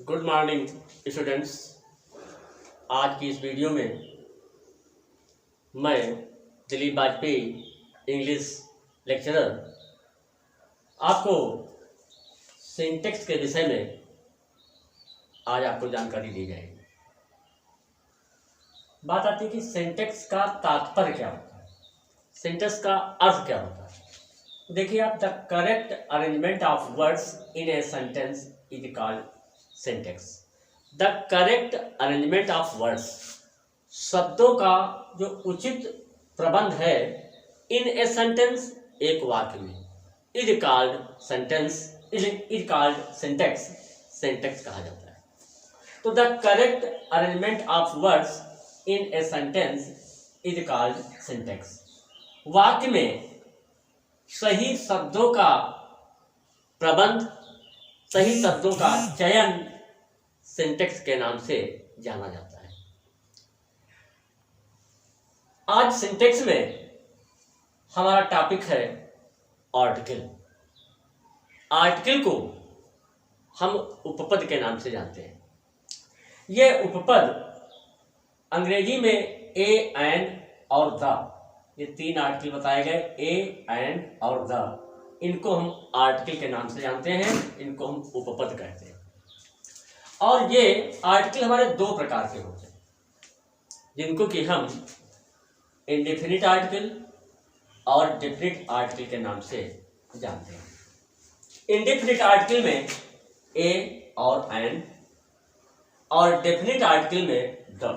Good morning students. आज की इस वीडियो में मैं दिलीप वाजपेयी इंग्लिश लेक्चरर आपको सिंटेक्स के विषय में आज आपको जानकारी दी जाएगी। बात आती है कि सिंटेक्स का तात्पर्य क्या होता है, सिंटेक्स का अर्थ क्या होता है। देखिए आप, the correct arrangement of words in a sentence is called syntax. The correct arrangement of words, शब्दों का जो उचित प्रबंध है इन ए सेंटेंस, एक वाक्य में, is called sentence, is called syntax, syntax कहा जाता है। तो the correct arrangement of words in a sentence is called syntax. वाक्य में सही शब्दों का प्रबंध, सही शब्दों का चयन सिंटेक्स के नाम से जाना जाता है। आज सिंटेक्स में हमारा टॉपिक है आर्टिकल। आर्टिकल को हम उपपद के नाम से जानते हैं। यह उपपद अंग्रेजी में ए, एंड और द, ये तीन आर्टिकल बताए गए, ए, एंड और द, इनको हम आर्टिकल के नाम से जानते हैं, इनको हम उपपद कहते हैं। और ये आर्टिकल हमारे दो प्रकार के होते हैं, जिनको कि हम इंडेफिनिट आर्टिकल और डेफिनिट आर्टिकल के नाम से जानते हैं। इंडेफिनिट आर्टिकल में ए और एंड, और डेफिनिट आर्टिकल में द।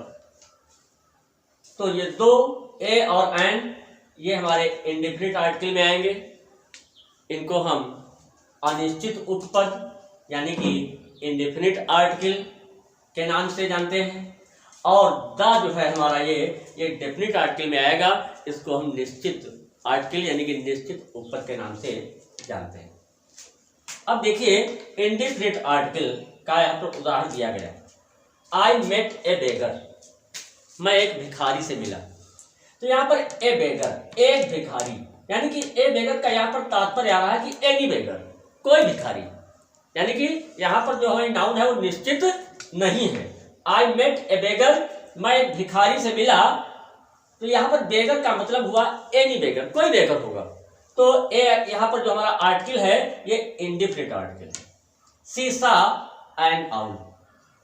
तो ये दो ए और एंड, ये हमारे इंडेफिनिट आर्टिकल में आएंगे। इनको हम अनिश्चित उपपद यानी कि इंडेफिनिट आर्टिकल के नाम से जानते हैं। और द जो है हमारा ये डेफिनिट आर्टिकल में आएगा, इसको हम निश्चित आर्टिकल यानी कि निश्चित उपपद के नाम से जानते हैं। अब देखिए इंडेफिनिट आर्टिकल का यहाँ पर उदाहरण दिया गया, आई मेट ए बेगर, मैं एक भिखारी से मिला। तो यहाँ पर ए बेगर, एक भिखारी, यानी कि ए बेगर का यहाँ पर तात्पर्य आ रहा है कि एनी बेगर, कोई भिखारी, यानी कि यहाँ पर जो हमारी नाउन है वो निश्चित नहीं है। आई मेट ए बेगर, मैं भिखारी से मिला। तो यहाँ पर बेगर का मतलब हुआ एनी बेगर, कोई बेगर होगा। तो ए यहाँ पर जो हमारा आर्टिकल है ये इंडेफिनिट आर्टिकल है। शी सा एन आउल,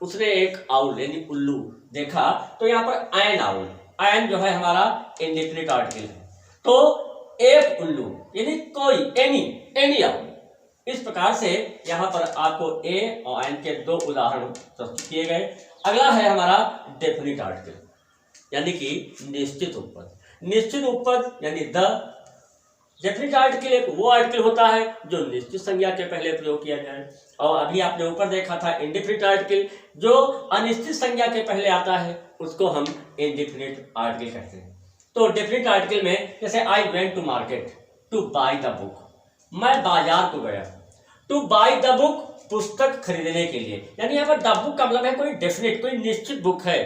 उसने एक आउल यानी उल्लू देखा। तो यहाँ पर एन आउल, एन जो है हमारा इंडेफिनिट आर्टिकल है। तो एक उल्लू यानी कोई, एनी आउल। इस प्रकार से यहाँ पर आपको ए और एन के दो उदाहरण प्रस्तुत किए गए। अगला है हमारा डेफिनिट आर्टिकल यानी कि निश्चित उपपद। निश्चित उपपद यानी द। डेफिनिट आर्टिकल एक वो आर्टिकल होता है जो निश्चित संज्ञा के पहले प्रयोग किया जाए, और अभी आपने ऊपर देखा था इंडेफिनिट आर्टिकल जो अनिश्चित संज्ञा के पहले आता है, उसको हम इंडेफिनिट आर्टिकल कहते हैं। तो डेफिनिट आर्टिकल में जैसे I went to market to buy the book, मैं बाजार को गया। टू बाय द बुक, पुस्तक खरीदने के लिए, यानी यहाँ पर द बुक का मतलब है कोई डेफिनेट, कोई निश्चित बुक है,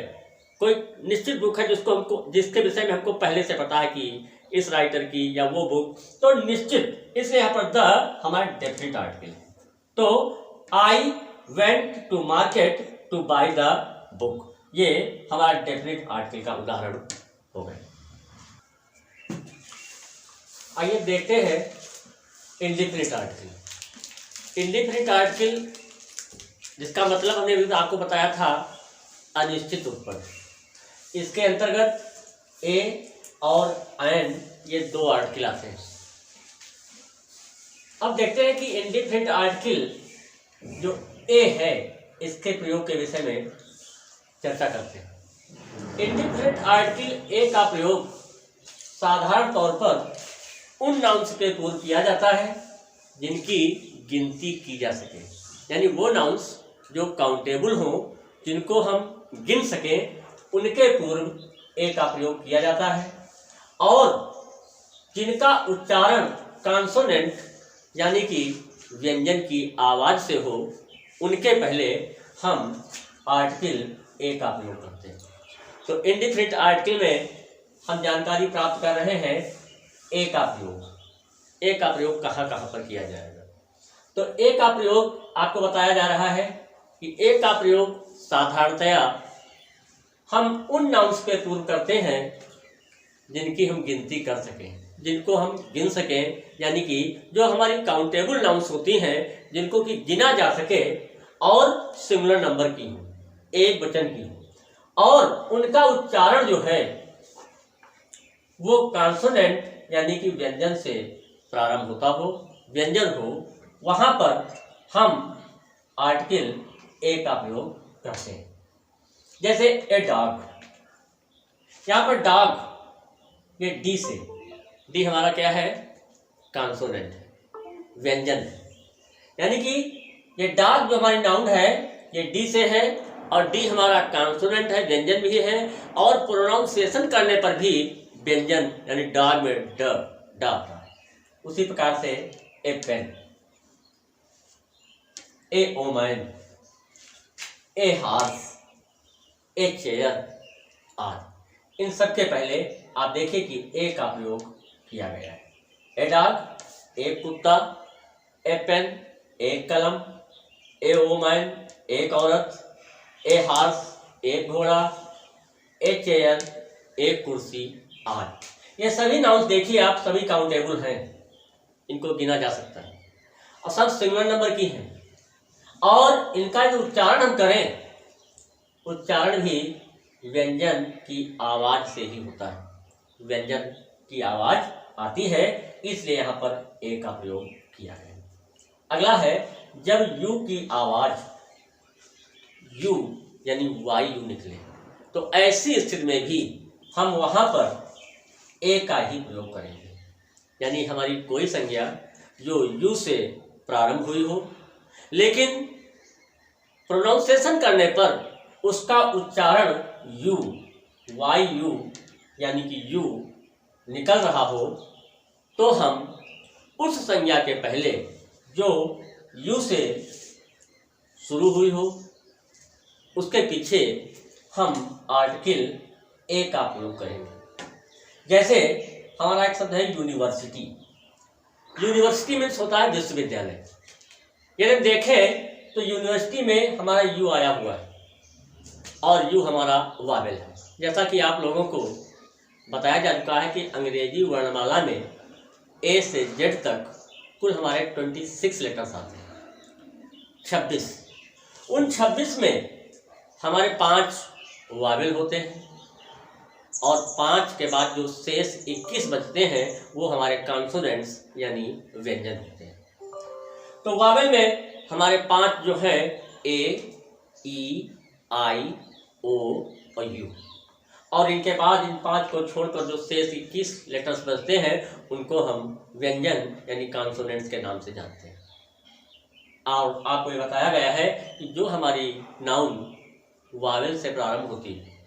कोई निश्चित बुक है जिसको हमको, जिसके विषय में हमको पहले से पता है कि इस राइटर की या वो बुक, तो निश्चित, इसलिए यहाँ पर द हमारा डेफिनेट आर्टिकल है। तो I went to market to buy the book, ये हमारा डेफिनेट आर्टिकल का उदाहरण हो गया। आइए देखते हैं इंडेफिनिट आर्टिकल। इंडेफिनिट आर्टिकल जिसका मतलब हमने अभी आपको बताया था अनिश्चित उपपद, इसके अंतर्गत ए और एंड ये दो आर्टिकल आते हैं। अब देखते हैं कि इंडेफिनिट आर्टिकल जो ए है इसके प्रयोग के विषय में चर्चा करते हैं। इंडेफिनिट आर्टिकल ए का प्रयोग साधारण तौर पर उन नाउन्स के पूर्व किया जाता है जिनकी गिनती की जा सके, यानी वो नाउन्स जो काउंटेबल हों, जिनको हम गिन सकें, उनके पूर्व ए का प्रयोग किया जाता है। और जिनका उच्चारण कॉन्सोनेंट यानी कि व्यंजन की आवाज से हो, उनके पहले हम आर्टिकल ए का प्रयोग करते हैं। तो इंडेफिनिट आर्टिकल में हम जानकारी प्राप्त कर रहे हैं ए का प्रयोग। ए का प्रयोग कहाँ कहाँ पर किया जाएगा। तो ए का प्रयोग आपको बताया जा रहा है कि ए का प्रयोग साधारणतया हम उन नाउन्स पे पूर्व करते हैं जिनकी हम गिनती कर सकें, जिनको हम गिन सकें, यानी कि जो हमारी काउंटेबल नाउन्स होती हैं, जिनको कि गिना जा सके और सिंगुलर नंबर की हो, एक वचन की हो, और उनका उच्चारण जो है वो कॉन्सोनेंट यानी कि व्यंजन से प्रारंभ होता हो, व्यंजन हो, वहां पर हम आर्टिकल ए का प्रयोग करते हैं। जैसे ए डॉग, यहाँ पर डॉग ये डी से, डी हमारा क्या है, कॉन्सोनेंट है, व्यंजन है, यानी कि ये डॉग जो हमारी नाउन है ये डी से है और डी हमारा कॉन्सोनेंट है, व्यंजन भी है, और प्रोनाउंसिएशन करने पर भी व्यंजन यानी डॉग में ड आता है। उसी प्रकार से a pen, a woman, a horse, a chair आदि, इन सब के पहले आप देखिए कि ए का प्रयोग किया गया है। ए डॉग एक कुत्ता, ए पेन एक कलम, ए ओमैन एक औरत, ए हार्स एक घोड़ा, ए चेयर एक कुर्सी आदि। ये सभी नाउन्स देखिए आप, सभी काउंटेबल हैं, इनको गिना जा सकता है और सब सिंगुलर नंबर की हैं, और इनका जो उच्चारण हम करें, उच्चारण भी व्यंजन की आवाज से ही होता है, व्यंजन की आवाज आती है, इसलिए यहाँ पर ए का प्रयोग किया गया। अगला है जब यू की आवाज यू यानी वायु निकले, तो ऐसी स्थिति में भी हम वहां पर ए का ही प्रयोग करेंगे, यानी हमारी कोई संज्ञा जो यू से प्रारंभ हुई हो, लेकिन प्रोनाउंसिएशन करने पर उसका उच्चारण यू, वाई यू यानी कि यू निकल रहा हो, तो हम उस संज्ञा के पहले जो यू से शुरू हुई हो, उसके पीछे हम आर्टिकल ए का प्रयोग करेंगे। जैसे हमारा एक शब्द है यूनिवर्सिटी, यूनिवर्सिटी मीन्स होता है विश्वविद्यालय। यदि देखें तो यूनिवर्सिटी में हमारा यू आया हुआ है और यू हमारा वावेल है। जैसा कि आप लोगों को बताया जा चुका है कि अंग्रेजी वर्णमाला में ए से जेड तक कुल हमारे 26 लेटर्स आते हैं, 26। उन 26 में हमारे 5 वावेल होते हैं और 5 के बाद जो शेष 21 बचते हैं वो हमारे कॉन्सोनेंट्स यानी व्यंजन होते हैं। तो वावेल में हमारे 5 जो है ए, ई, आई, ओ और यू, और इनके बाद इन 5 को छोड़कर जो शेष 21 लेटर्स बचते हैं उनको हम व्यंजन यानी कॉन्सोनेंट्स के नाम से जानते हैं। और आपको ये बताया गया है कि जो हमारी नाउन वावेल से प्रारंभ होती है,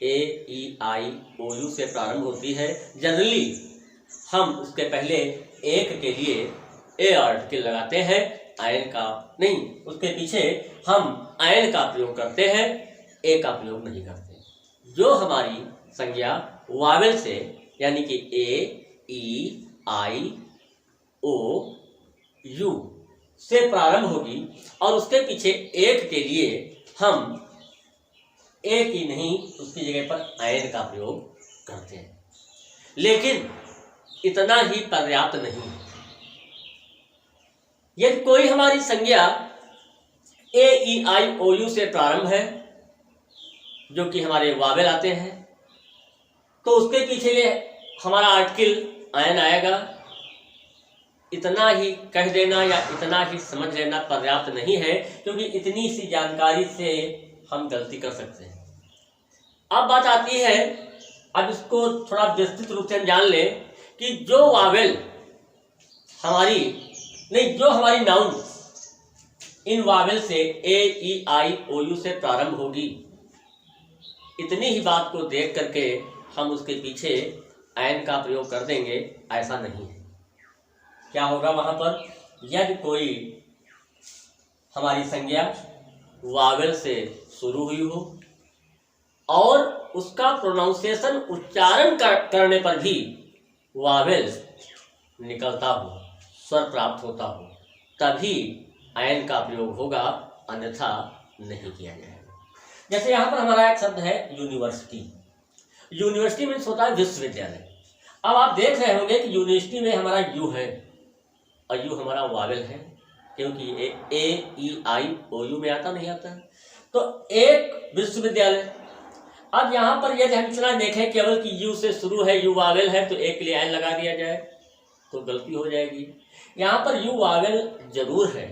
ए, ई, आई, ओ, यू से प्रारंभ होती है, जनरली हम उसके पहले एक के लिए ए आर्टिकल लगाते हैं, आयन का नहीं, उसके पीछे हम आयन का प्रयोग करते हैं, ए का प्रयोग नहीं करते। जो हमारी संज्ञा वावेल से यानी कि ए, ई, आई, ओ, यू से प्रारंभ होगी और उसके पीछे एक के लिए हम एक ही नहीं उसकी जगह पर आयन का प्रयोग करते हैं, लेकिन इतना ही पर्याप्त नहीं है। यदि कोई हमारी संज्ञा ए, ई, आई, ओ, यू से प्रारंभ है जो कि हमारे वावेल आते हैं, तो उसके पीछे हमारा आर्टिकल आयन आएगा। इतना ही कह देना या इतना ही समझ लेना पर्याप्त नहीं है, क्योंकि इतनी सी जानकारी से हम गलती कर सकते हैं। अब बात आती है, अब इसको थोड़ा विस्तृत रूप से हम जान लें कि जो वावेल हमारी नहीं, जो हमारी नाउन इन वावेल से ए, ई, आई, ओ, यू से प्रारंभ होगी, इतनी ही बात को देख करके हम उसके पीछे आयन का प्रयोग कर देंगे, ऐसा नहीं है। क्या होगा वहां पर, यदि कोई हमारी संज्ञा वावेल से शुरू हुई हो और उसका प्रोनाउंसिएशन उच्चारण करने पर भी वावेल निकलता हो, स्वर प्राप्त होता हो, तभी आयन का प्रयोग होगा, अन्यथा नहीं किया जाएगा। जैसे यहाँ पर हमारा एक शब्द है यूनिवर्सिटी। यूनिवर्सिटी मीन्स होता है विश्वविद्यालय। अब आप देख रहे होंगे कि यूनिवर्सिटी में हमारा यू है और यू हमारा वावेल है, क्योंकि ए ई आई ओ यू में आता नहीं आता है। तो एक विश्वविद्यालय। अब यहाँ पर यदि हम इतना देखें केवल कि यू से शुरू है, यू वावेल है, तो एक के लिए एन लगा दिया जाए तो गलती हो जाएगी। यहाँ पर यू वावेल जरूर है,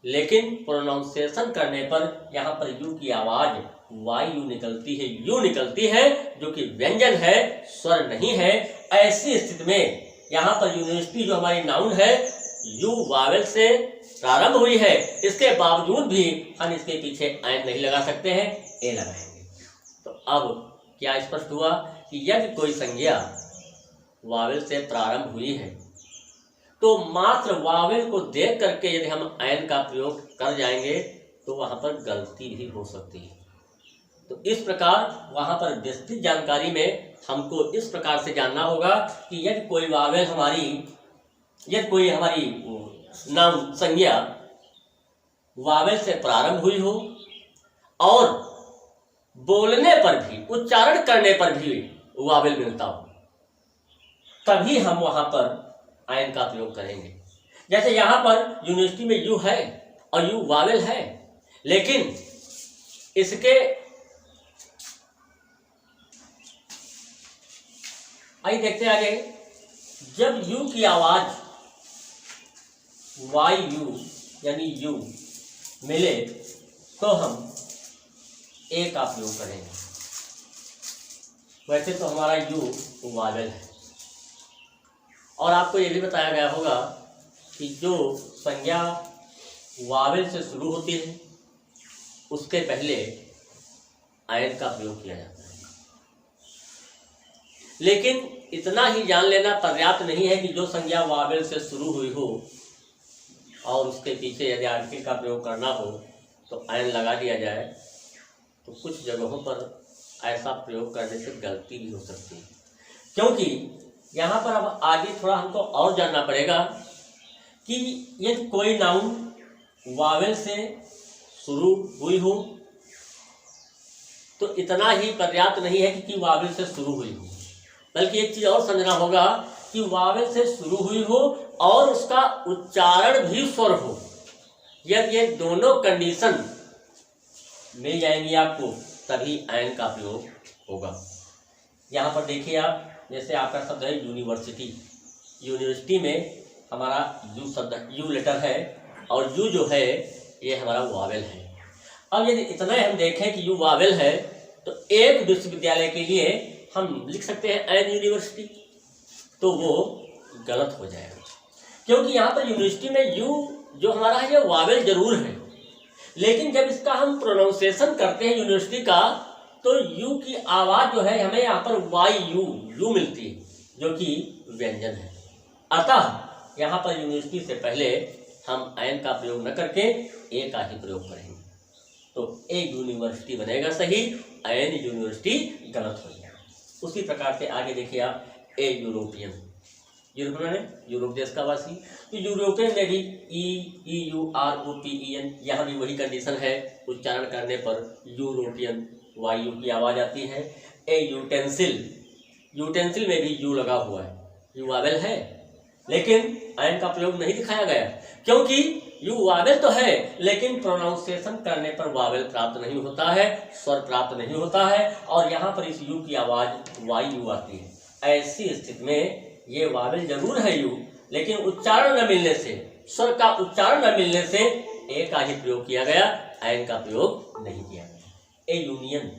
लेकिन प्रोनाउंसिएशन करने पर यहाँ पर यू की आवाज वाई यू निकलती है, यू निकलती है, जो कि व्यंजन है, स्वर नहीं है। ऐसी स्थिति में यहाँ पर यूनिवर्सिटी जो हमारी नाउन है यू वावेल से प्रारंभ हुई है, इसके बावजूद भी हम इसके पीछे एन नहीं लगा सकते हैं, ए लगाएंगे। तो अब क्या स्पष्ट हुआ कि यदि कोई संज्ञा वावेल से प्रारंभ हुई है तो मात्र वावेल को देख करके यदि हम एन का प्रयोग कर जाएंगे तो वहां पर गलती भी हो सकती है। तो इस प्रकार वहां पर विस्तृत जानकारी में हमको इस प्रकार से जानना होगा कि यदि कोई वावेल यदि कोई हमारी नाम संज्ञा वावेल से प्रारंभ हुई हो और बोलने पर भी, उच्चारण करने पर भी वावेल मिलता हो, तभी हम वहां पर आयन का प्रयोग करेंगे। जैसे यहां पर यूनिवर्सिटी में यू है और यू वावेल है, लेकिन इसके आइए देखते हैं आगे। जब यू की आवाज वाई यू यानी यू मिले तो हम ए का प्रयोग करेंगे। वैसे तो हमारा यू वावेल है और आपको ये भी बताया गया होगा कि जो संज्ञा वावेल से शुरू होती है उसके पहले आयन का प्रयोग किया जाता है। लेकिन इतना ही जान लेना पर्याप्त नहीं है कि जो संज्ञा वावेल से शुरू हुई हो और उसके पीछे यदि आर्टिकल का प्रयोग करना हो तो आयन लगा दिया जाए, तो कुछ जगहों पर ऐसा प्रयोग करने से गलती भी हो सकती है। क्योंकि यहाँ पर अब आगे थोड़ा हमको और जानना पड़ेगा कि यदि कोई नाउन वावेल से शुरू हुई हो तो इतना ही पर्याप्त नहीं है कि वावेल से शुरू हुई हो, बल्कि एक चीज़ और समझना होगा कि वावेल से शुरू हुई हो और उसका उच्चारण भी स्वर हो। यदि ये दोनों कंडीशन मिल जाएंगी आपको, तभी आयन का प्रयोग होगा। यहाँ पर देखिए आप, जैसे आपका शब्द है यूनिवर्सिटी। यूनिवर्सिटी में हमारा यू शब्द, यू लेटर है और यू जो है ये हमारा वावेल है। अब यदि इतना हम देखें कि यू वावेल है तो एक विश्वविद्यालय के लिए हम लिख सकते हैं एन यूनिवर्सिटी, तो वो गलत हो जाएगा। क्योंकि यहाँ पर यूनिवर्सिटी में यू जो हमारा है ये वावेल जरूर है, लेकिन जब इसका हम प्रोनाउंसिएशन करते हैं यूनिवर्सिटी का तो यू की आवाज़ जो है हमें यहाँ पर वाई यू मिलती है, जो कि व्यंजन है। अतः यहाँ पर यूनिवर्सिटी से पहले हम एन का प्रयोग न करके ए का ही प्रयोग करेंगे, तो ए यूनिवर्सिटी बनेगा सही, एन यूनिवर्सिटी गलत हो जाएगा। उसी प्रकार से आगे देखिए आप, ए यूरोपियन। यूरोपियन है यूरोप देश का वासी, तो यूरोपियन में भी E U R O P E N, यहाँ भी वही कंडीशन है, उच्चारण करने पर यूरोपियन वाई यू की आवाज़ आती है। ए यूटेंसिल, यूटेंसिल में भी यू लगा हुआ है, यू वावेल है, लेकिन एन का प्रयोग नहीं दिखाया गया, क्योंकि यू वावेल तो है लेकिन प्रोनाउंसिएशन करने पर वावेल प्राप्त नहीं होता है, स्वर प्राप्त नहीं होता है, और यहाँ पर इस यू की आवाज़ वाई यू आती है। ऐसी स्थिति में ये वावेल जरूर है यू, लेकिन उच्चारण न मिलने से, स्वर का उच्चारण न मिलने से ए का ही प्रयोग किया गया, एन का प्रयोग नहीं किया गया। ए यूनियन,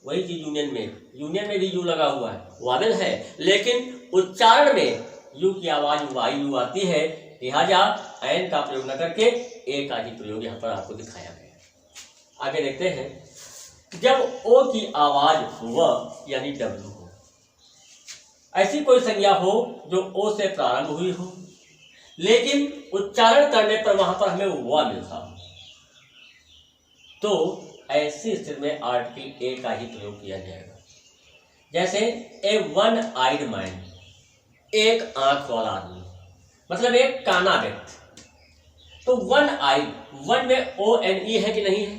वही चीज यूनियन में भी यू लगा हुआ है, वावेल है, लेकिन उच्चारण में यू की आवाज वाई यू आती है, लिहाजा एन का प्रयोग न करके ए का ही प्रयोग यहाँ पर आपको दिखाया गया। आगे देखते हैं, जब ओ की आवाज व यानी डब्ल्यू हो, ऐसी कोई संज्ञा हो जो ओ से प्रारंभ हुई हो, लेकिन उच्चारण करने पर वहां पर हमें व मिलता हो, तो ऐसी स्थिति में आर्टिकल ए का ही प्रयोग किया जाएगा। जैसे ए वन आइड मैन, एक आंख वाला आदमी, मतलब एक काना व्यक्ति। तो वन आई, वन में ओ एन ई है कि नहीं है?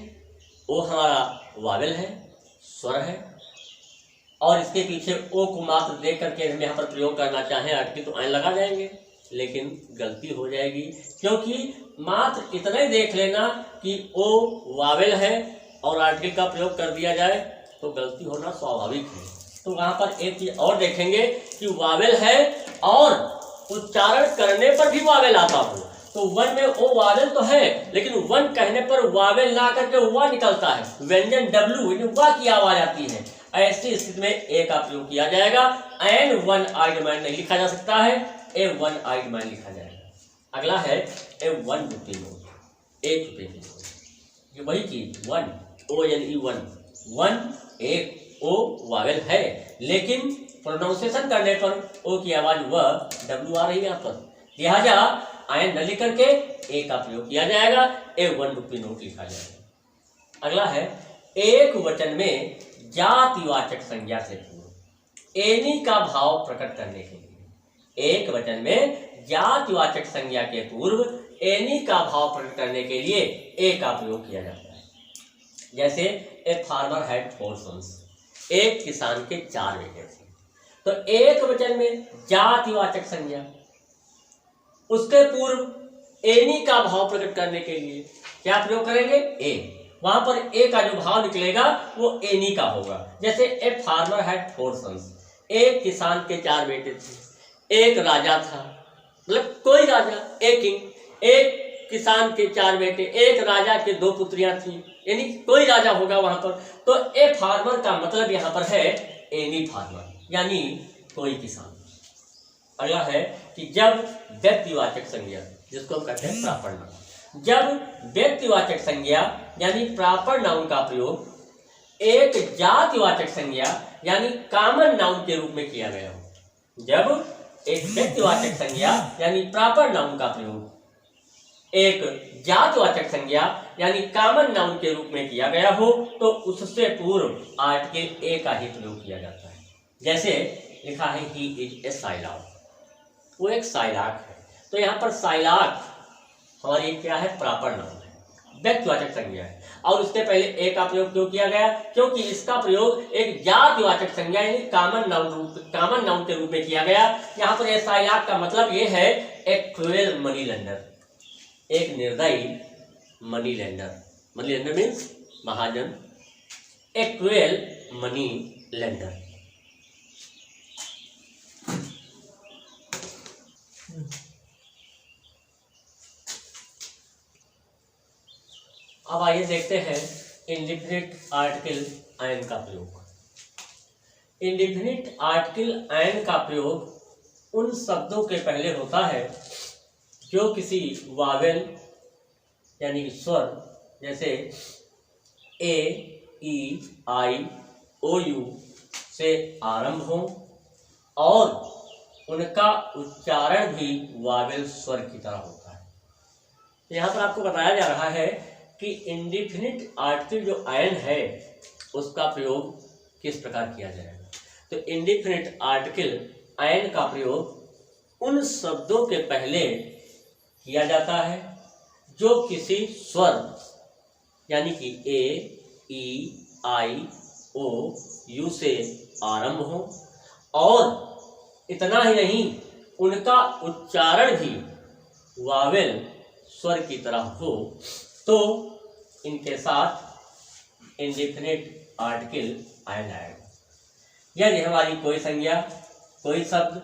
ओ हमारा वावेल है, स्वर है, और इसके पीछे ओ को मात्र देख करके हम यहाँ पर प्रयोग करना चाहें आर्टिकल तो ऐन लगा जाएंगे, लेकिन गलती हो जाएगी, क्योंकि मात्र इतना ही देख लेना कि ओ वावेल है और आर्टिकल का प्रयोग कर दिया जाए तो गलती होना स्वाभाविक है। तो वहाँ पर एक चीज और देखेंगे कि वावेल है और उच्चारण करने पर भी वावेल आता हो, तो वन में ओ वावेल तो है, लेकिन वन कहने पर वावेल ना करके वा निकलता है, व्यंजन डब्ल्यू वा की आवाज आती है। ऐसी स्थिति में ए का प्रयोग किया जाएगा। एन वन आइड मैन नहीं लिखा जा सकता है, ए वन आइड मैन लिखा जाएगा। अगला है ए वन रुपये नोट, 1 रुपये की नोट। ये वही चीज one, O N E one, one एक ओ वावेल है, लेकिन प्रोनाउंसिएशन करने पर ओ की आवाज व डब्ल्यू आ रही है यहाँ पर, लिहाजा आयन न लिख करके ए का प्रयोग किया जाएगा, ए 1 रुपये नोट लिखा जाएगा। अगला है एक वचन में जातिवाचक संज्ञा से पूर्व एनी का भाव प्रकट करने के लिए, एक वचन में जातिवाचक संज्ञा के पूर्व एनी का भाव प्रकट करने के लिए ए का प्रयोग किया जाता है। जैसे ए फार्मर हैड 4 सन्स, एक किसान के 4 बेटे थे, तो एक वचन में जातिवाचक संज्ञा, उसके पूर्व एनी का भाव प्रकट करने के लिए क्या प्रयोग करेंगे, ए। वहां पर ए का जो भाव निकलेगा वो एनी का होगा। जैसे ए फार्मर हैड 4 सन्स, एक किसान के 4 बेटे थे, एक राजा था, मतलब कोई राजा, एक किंग, एक किसान के 4 बेटे, एक राजा के 2 पुत्रियां थी, यानी कोई राजा होगा वहां पर। तो ए फार्मर का मतलब यहाँ पर है एनी फार्मर, यानी कोई किसान। अगला है कि जब व्यक्तिवाचक संज्ञा, जिसको हम कहते हैं प्रॉपर नाउन, जब व्यक्तिवाचक संज्ञा यानी प्रॉपर नाउन का प्रयोग एक जातिवाचक संज्ञा यानी कॉमन नाउन के रूप में किया गया हो, जब एक व्यक्तिवाचक संज्ञा यानी प्रॉपर नाउन का प्रयोग एक जातिवाचक संज्ञा यानी कॉमन नाउन के रूप में किया गया हो, तो उससे पूर्व आर्टिकल ए का ही प्रयोग किया जाता है। जैसे लिखा है ही इज ए साइलाक, वो एक साइलाक है, तो यहाँ पर साइलाक हमारी क्या है, प्रॉपर नाउन है, व्यक्तिवाचक संज्ञा है, और उसके पहले ए का प्रयोग क्यों किया गया, क्योंकि इसका प्रयोग एक जातिवाचक संज्ञा यानी कॉमन नाउन के रूप में किया गया। यहाँ पर साइलाक का मतलब ये है एक क्रूएल मनी लेंडर, एक निर्दयी money lender, money lender means महाजन, एक क्रूएल मनी लेंडर। अब आइए देखते हैं इंडिफिनिट आर्टिकल एन का प्रयोग। इंडिफिनिट आर्टिकल एन का प्रयोग उन शब्दों के पहले होता है जो किसी वावेल यानी स्वर जैसे ए, ई, आई, ओ, यू से आरंभ हो और उनका उच्चारण भी वावेल स्वर की तरह होता है। यहाँ पर आपको बताया जा रहा है कि इंडिफिनिट आर्टिकल जो एन है उसका प्रयोग किस प्रकार किया जाएगा। तो इंडिफिनिट आर्टिकल एन का प्रयोग उन शब्दों के पहले किया जाता है जो किसी स्वर यानी कि ए, ई, आई, ओ, यू से आरंभ हो और इतना ही नहीं उनका उच्चारण भी वावेल स्वर की तरह हो, तो इनके साथ इंडिफिनिट आर्टिकल एन आएगा। यदि हमारी कोई संज्ञा, कोई शब्द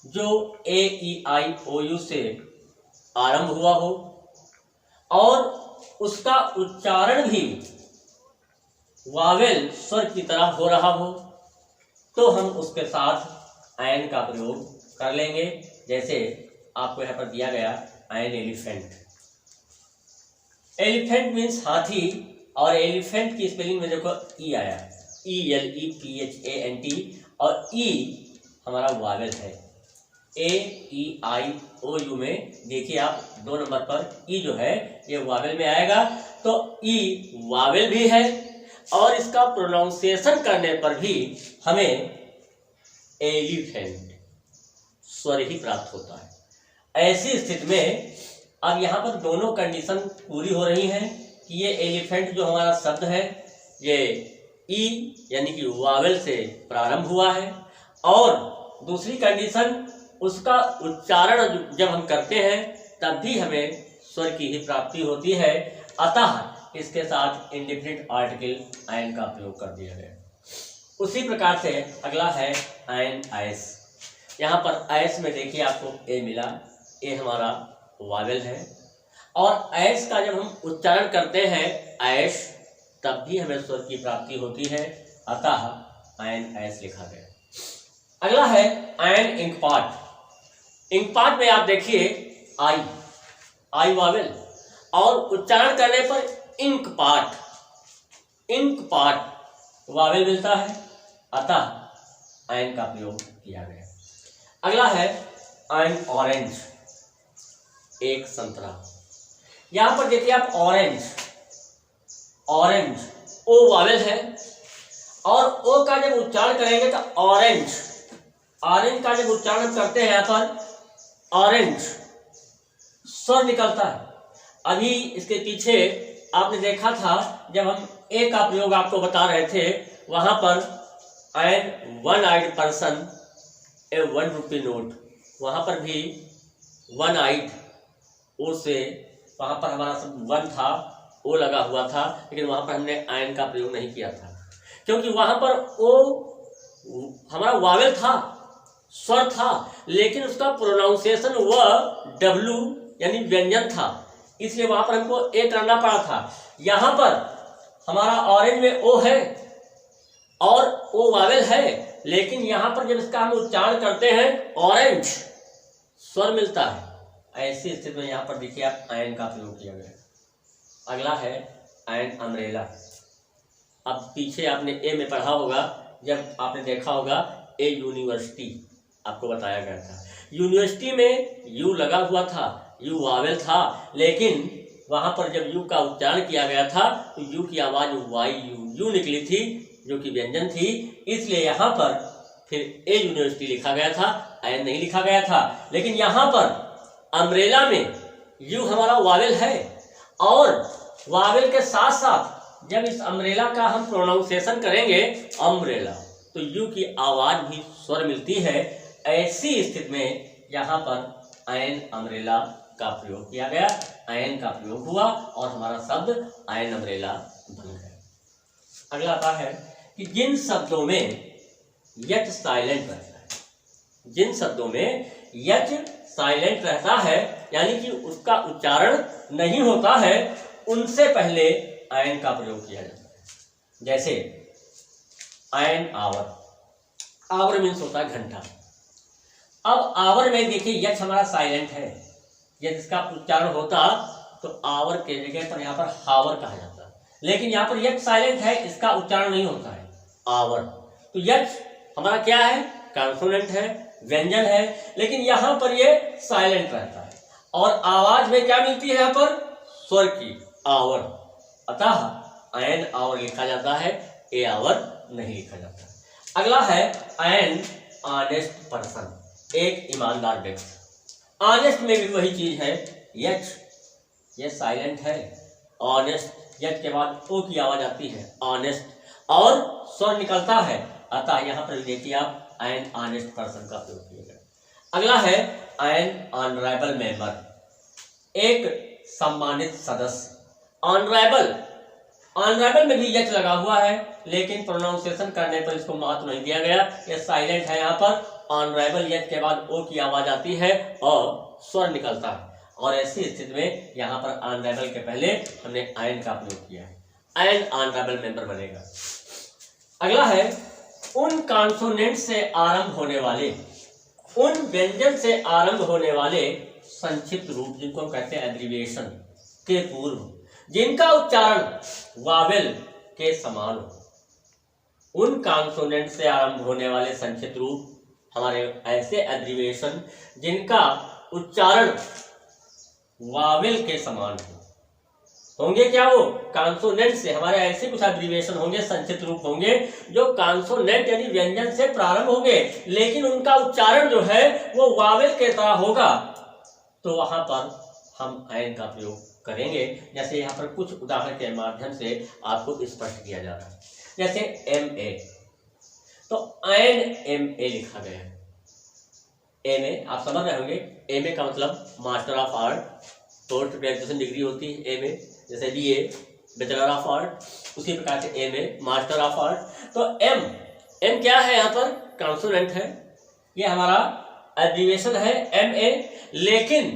जो ए, ई, आई, ओ, यू से आरंभ हुआ हो और उसका उच्चारण भी वावेल स्वर की तरह हो रहा हो, तो हम उसके साथ एन का प्रयोग कर लेंगे। जैसे आपको यहाँ पर दिया गया एन एलिफेंट, एलिफेंट मीन्स हाथी, और एलिफेंट की स्पेलिंग में देखो ई आया, ELEPHANT, और ई हमारा वावेल है। ए, ई, आई, ओ, यू में देखिए आप 2 नंबर पर ई जो है ये वावेल में आएगा, तो ई वावेल भी है और इसका प्रोनाउंसिएशन करने पर भी हमें एलिफेंट स्वर ही प्राप्त होता है। ऐसी स्थिति में अब यहाँ पर दोनों कंडीशन पूरी हो रही हैं, कि ये एलिफेंट जो हमारा शब्द है ये ई यानी कि वावेल से प्रारंभ हुआ है, और दूसरी कंडीशन उसका उच्चारण जब हम करते हैं तब भी हमें स्वर की ही प्राप्ति होती है, अतः इसके साथ इंडिफिनिट आर्टिकल आयन का प्रयोग कर दिया गया। उसी प्रकार से अगला है आयन आयस। यहाँ पर आयस में देखिए आपको ए मिला, ए हमारा वावेल है, और आयस का जब हम उच्चारण करते हैं आयश तब भी हमें स्वर की प्राप्ति होती है, अतः आयन आयस लिखा गया। अगला है आयन इंकपाट। इंकपाट में आप देखिए आई, आई वावेल, और उच्चारण करने पर इंकपाट, इंकपाट वावेल मिलता है, अतः आयन का प्रयोग किया गया। अगला है आयन ऑरेंज, एक संतरा। यहां पर देखिए आप ऑरेंज, ऑरेंज ओ वावेल है, और ओ का जब उच्चारण करेंगे तो ऑरेंज, ऑरेंज का जब उच्चारण करते हैं यहाँ पर ऑरेंज स्वर निकलता है। अभी इसके पीछे आपने देखा था जब हम ए का प्रयोग आपको बता रहे थे, वहां पर आयन वन आइड पर्सन ए 1 रुपी नोट, वहां पर भी वन आइड ओ से, वहां पर हमारा सब वन था, ओ लगा हुआ था, लेकिन वहां पर हमने आयन का प्रयोग नहीं किया था, क्योंकि वहां पर ओ हमारा वावेल था, स्वर था, लेकिन उसका प्रोनाउंसिएशन वह डब्लू यानी व्यंजन था, इसलिए वहां पर हमको ए करना पड़ा था। यहां पर हमारा ऑरेंज में ओ है और ओ वावेल है, लेकिन यहां पर जब इसका हम उच्चारण करते हैं ऑरेंज स्वर मिलता है। ऐसी स्थिति में यहां पर देखिए आप आयन का प्रयोग किया गया। अगला है आयन अम्ब्रेला। अब पीछे आपने ए में पढ़ा होगा, जब आपने देखा होगा ए यूनिवर्सिटी आपको बताया गया था, यूनिवर्सिटी में यू लगा हुआ था, यू वावेल था, लेकिन वहां पर जब यू का उच्चारण किया गया था तो यू की आवाज वाई यू निकली थी, जो कि व्यंजन थी, इसलिए यहां पर फिर ए यूनिवर्सिटी लिखा गया था, आयन नहीं लिखा गया था। लेकिन यहां पर अम्ब्रेला में यू हमारा वावेल है, और वावेल के साथ साथ जब इस अम्ब्रेला का हम प्रोनाउंसिएशन करेंगे अम्ब्रेला, तो यू की आवाज भी स्वर मिलती है। ऐसी स्थिति में यहाँ पर आयन अम्ब्रेला का प्रयोग किया गया, आयन का प्रयोग हुआ और हमारा शब्द आयन अम्ब्रेला बन गया। अगला आता है कि जिन शब्दों में यच साइलेंट रहता है, जिन शब्दों में यच साइलेंट रहता है यानी कि उसका उच्चारण नहीं होता है, उनसे पहले आयन का प्रयोग किया जाता है। जैसे आयन आवर, आवर मीन्स होता है घंटा। अब आवर में देखिए यच हमारा साइलेंट है, यदि इसका उच्चारण होता तो आवर के जगह पर यहाँ पर हावर कहा जाता है, लेकिन यहाँ पर यच साइलेंट है, इसका उच्चारण नहीं होता है आवर। तो यच हमारा क्या है, कॉन्सोनेंट है, व्यंजन है, लेकिन यहाँ पर ये साइलेंट रहता है, और आवाज में क्या मिलती है यहाँ पर, स्वर की, आवर, अतः आयन आवर लिखा जाता है, ए आवर नहीं लिखा जाता। अगला है आयन ऑनेस्ट पर्सन, एक ईमानदार व्यक्ति। ऑनेस्ट में भी वही चीज है, यच ये साइलेंट है, ऑनेस्ट यच के बाद ओ की आवाज आती है, ऑनेस्ट, और स्वर निकलता है, अतः यहाँ पर देखिए आप आयन ऑनेस्ट पर्सन का प्रयोग किया गया। अगला है आयन ऑनरेबल मेंबर, एक सम्मानित सदस्य। ऑनरेबल, ऑनरेबल में भी यच लगा हुआ है, लेकिन प्रोनाउंसिएशन करने पर इसको महत्व नहीं दिया गया, ये साइलेंट है। यहाँ पर ऑनरेबल यच के बाद ओ की आवाज आती है और स्वर निकलता है, और ऐसी स्थिति में यहाँ पर ऑनरेबल के पहले हमने आयन का प्रयोग किया है, आयन ऑनरेबल मेंबर बनेगा। अगला है उन कॉन्सोनेंट से आरंभ होने वाले, उन व्यंजन से आरंभ होने वाले संक्षिप्त रूप, जिनको हम कहते हैं एब्रिविएशन, के पूर्व जिनका उच्चारण वावेल के समान हो, उन कॉन्सोनेंट से आरंभ होने वाले संक्षिप्त रूप हमारे ऐसे एब्रिविएशन जिनका उच्चारण वावेल के समान होंगे। क्या वो कॉन्सोनेंट से, हमारे ऐसे कुछ एब्रिविएशन होंगे, संक्षिप्त रूप होंगे जो कॉन्सोनेंट यानी व्यंजन से प्रारंभ होंगे, लेकिन उनका उच्चारण जो है वो वावेल के तरह होगा, तो वहां पर हम एन का प्रयोग करेंगे। जैसे यहाँ पर कुछ उदाहरण के माध्यम से आपको स्पष्ट किया जा रहा है। जैसे एम ए, तो एन एम ए लिखा गया है। एम ए आप समझ रहे होंगे, एम ए का मतलब master of art, post graduation degree होती है एम ए, जैसे B A bachelor of art, उसी प्रकार से M A master of art. तो एम एम क्या है, यहाँ पर कॉन्सोनेंट है, ये हमारा एब्रीविएशन है एम ए, लेकिन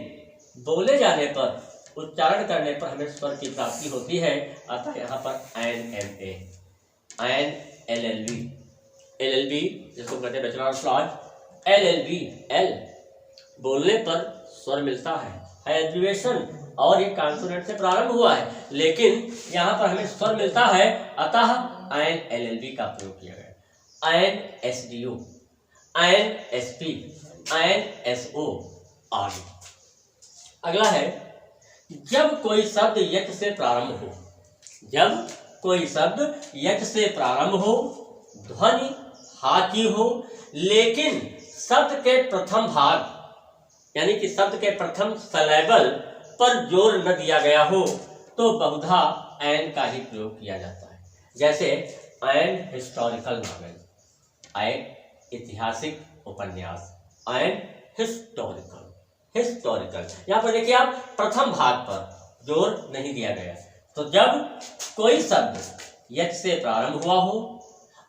बोले जाने पर, उच्चारण करने पर हमें स्वर की प्राप्ति होती है। अतः यहाँ पर N M A, N L L B, L L B जिसको कहते हैं bachelor of laws, L L B, L बोलने पर स्वर मिलता है एब्रीविएशन और ये कॉन्सोनेंट से प्रारंभ हुआ है, लेकिन यहाँ पर हमें स्वर मिलता है, अतः एन एल एल बी का प्रयोग किया गया। N S D O, N S P, N S O आदि। अगला है, जब कोई शब्द यच से प्रारंभ हो, जब कोई शब्द यच से प्रारंभ हो, ध्वनि हा की हो, लेकिन शब्द के प्रथम भाग यानी कि शब्द के प्रथम सिलेबल पर जोर न दिया गया हो, तो बहुधा एन का ही प्रयोग किया जाता है। जैसे एन हिस्टोरिकल नॉवेल, एन ऐतिहासिक उपन्यास, एन हिस्टोरिकल, हिस्टोरिकल। यहाँ पर देखिए आप प्रथम भाग पर जोर नहीं दिया गया। तो जब कोई शब्द यच से प्रारंभ हुआ हो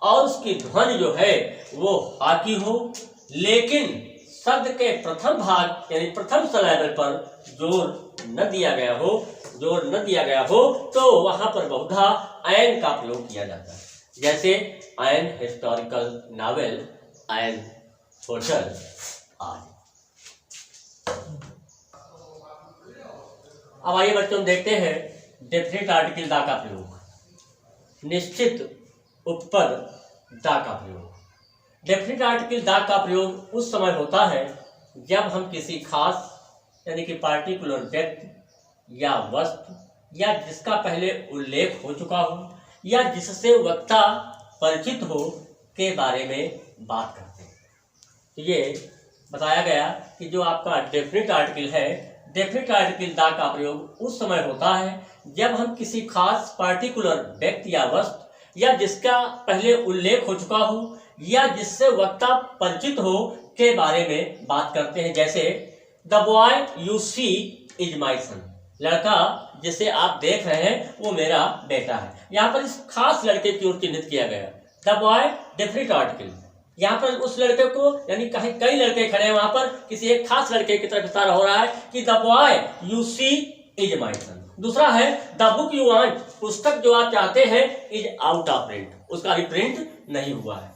और उसकी ध्वनि जो है वो हा की हो, लेकिन शब्द के प्रथम भाग यानी प्रथम सिलेबल पर जोर न दिया गया हो, जोर न दिया गया हो, तो वहां पर बहुधा एन का प्रयोग किया जाता है। जैसे an historical novel, an hotel आदि। अब आइए बच्चों देखते हैं डेफिनेट आर्टिकल दा का प्रयोग, निश्चित उपपद दा का प्रयोग। डेफिनेट आर्टिकल दा का प्रयोग उस समय होता है जब हम किसी खास यानी कि पार्टिकुलर व्यक्ति या वस्तु या जिसका पहले उल्लेख हो चुका हो या जिससे वक्ता परिचित हो के बारे में बात करते हैं। तो ये बताया गया कि जो आपका डेफिनेट आर्टिकल है, डेफिनेट आर्टिकल दा का प्रयोग उस समय होता है जब हम किसी खास पार्टिकुलर व्यक्ति या वस्तु या जिसका पहले उल्लेख हो चुका हो या जिससे वक्ता परिचित हो के बारे में बात करते हैं। जैसे the boy you see is my son, लड़का जिसे आप देख रहे हैं वो मेरा बेटा है। यहाँ पर इस खास लड़के की ओर चिन्हित किया गया। द बॉय डेफिनेट आर्टिकल, यहाँ पर उस लड़के को यानी कई लड़के खड़े हैं, वहां पर किसी एक खास लड़के की तरफ इशारा हो रहा है कि the boy you see is my son. दूसरा है द बुक यू वांट, पुस्तक जो आप चाहते हैं इज आउट ऑफ प्रिंट, उसका अभी प्रिंट नहीं हुआ है।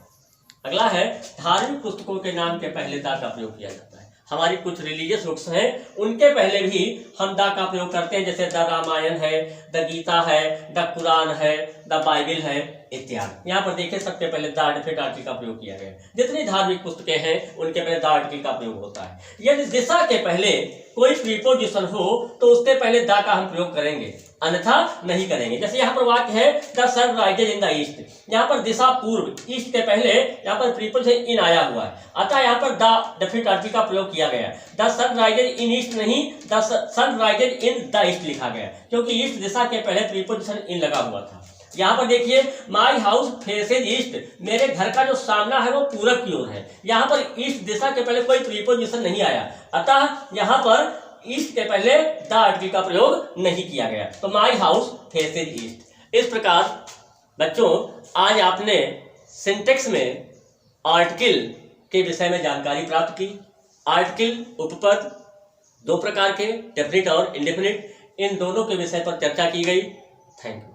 अगला है धार्मिक पुस्तकों के नाम के पहले दा का प्रयोग किया जाता है। हमारी कुछ रिलीजियस बुक्स हैं उनके पहले भी हम दा का प्रयोग करते हैं, जैसे द रामायण है, द गीता है, द कुरान है, द बाइबल है इत्यादि। यहाँ पर देखिए सबसे पहले द डेफिनेट आर्टिकल का प्रयोग किया गया। जितनी धार्मिक पुस्तकें हैं उनके पहले द आर्टिकल का प्रयोग होता है। यदि दिशा के पहले कोई प्रीपोजिशन हो तो उसके पहले दा का हम प्रयोग करेंगे, अन्यथा नहीं करेंगे। जैसे यहाँ पर वाक्य है the sun rises in the east, यहाँ पर दिशा पूर्व, ईस्ट के पहले यहाँ पर प्रीपोजिशन इन आया हुआ है, अतः यहाँ पर द डेफिनेट आर्टिकल का प्रयोग किया गया। The sun rises in east नहीं, the sun rises in the east लिखा गया, क्योंकि ईस्ट दिशा के पहले प्रीपोजिशन इन लगा हुआ था। यहाँ पर देखिए माई हाउस फेसेज ईस्ट, मेरे घर का जो सामना है वो पूरब की ओर है। यहाँ पर ईस्ट दिशा के पहले कोई प्रीपोजिशन नहीं आया, अतः यहाँ पर ईस्ट के पहले द आर्टिकल का प्रयोग नहीं किया गया। तो माई हाउस फेसेज ईस्ट। इस प्रकार बच्चों आज आपने सिंटेक्स में आर्टिकल के विषय में जानकारी प्राप्त की। आर्टिकल उपपद दो प्रकार के, डेफिनिट और इंडेफिनिट, इन दोनों के विषय पर चर्चा की गई। Thank you.